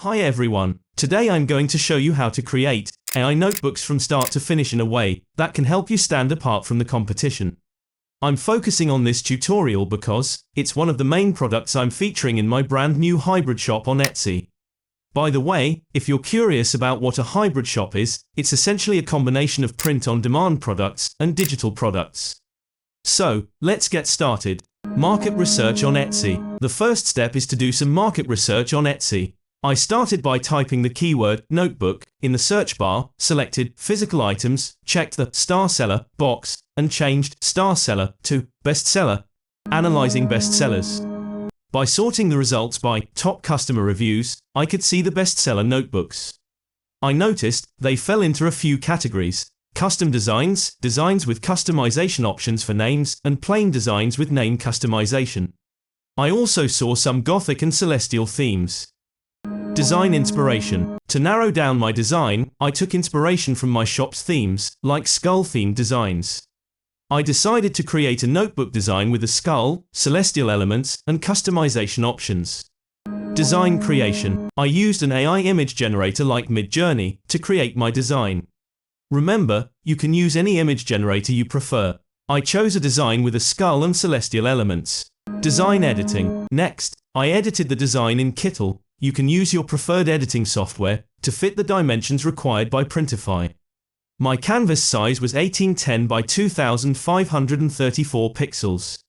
Hi everyone, today I'm going to show you how to create AI notebooks from start to finish in a way that can help you stand apart from the competition. I'm focusing on this tutorial because it's one of the main products I'm featuring in my brand new hybrid shop on Etsy. By the way, if you're curious about what a hybrid shop is, it's essentially a combination of print-on-demand products and digital products. So, let's get started. Market research on Etsy. The first step is to do some market research on Etsy. I started by typing the keyword notebook in the search bar, selected physical items, checked the star seller box, and changed star seller to bestseller, analyzing bestsellers. By sorting the results by top customer reviews, I could see the bestseller notebooks. I noticed they fell into a few categories: custom designs, designs with customization options for names, and plain designs with name customization. I also saw some Gothic and Celestial themes. Design inspiration. To narrow down my design, I took inspiration from my shop's themes, like skull-themed designs. I decided to create a notebook design with a skull, celestial elements, and customization options. Design creation. I used an AI image generator like Midjourney to create my design. Remember, you can use any image generator you prefer. I chose a design with a skull and celestial elements. Design editing. Next, I edited the design in Kittle. You can use your preferred editing software to fit the dimensions required by Printify. My canvas size was 1810 by 2534 pixels.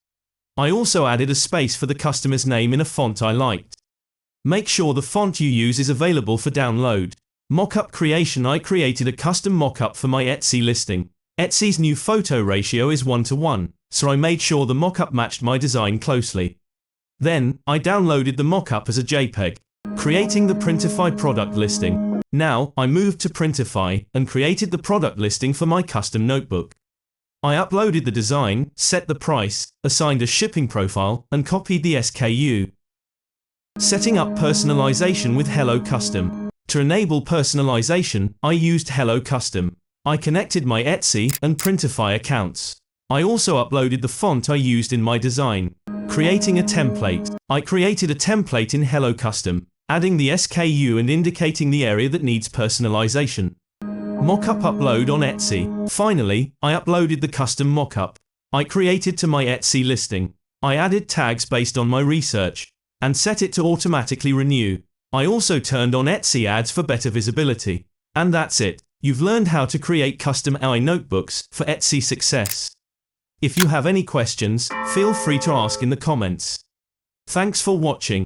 I also added a space for the customer's name in a font I liked. Make sure the font you use is available for download. Mockup Creation. I created a custom mockup for my Etsy listing. Etsy's new photo ratio is 1:1, so I made sure the mockup matched my design closely. Then, I downloaded the mockup as a JPEG, creating the Printify product listing. Now, I moved to Printify and created the product listing for my custom notebook. I uploaded the design, set the price, assigned a shipping profile, and copied the SKU. Setting up personalization with Hello Custom. To enable personalization, I used Hello Custom. I connected my Etsy and Printify accounts. I also uploaded the font I used in my design. Creating a template. I created a template in Hello Custom, adding the SKU and indicating the area that needs personalization. Mockup upload on Etsy. Finally, I uploaded the custom mockup I created to my Etsy listing. I added tags based on my research and set it to automatically renew. I also turned on Etsy ads for better visibility. And that's it. You've learned how to create custom AI notebooks for Etsy success. If you have any questions, feel free to ask in the comments. Thanks for watching.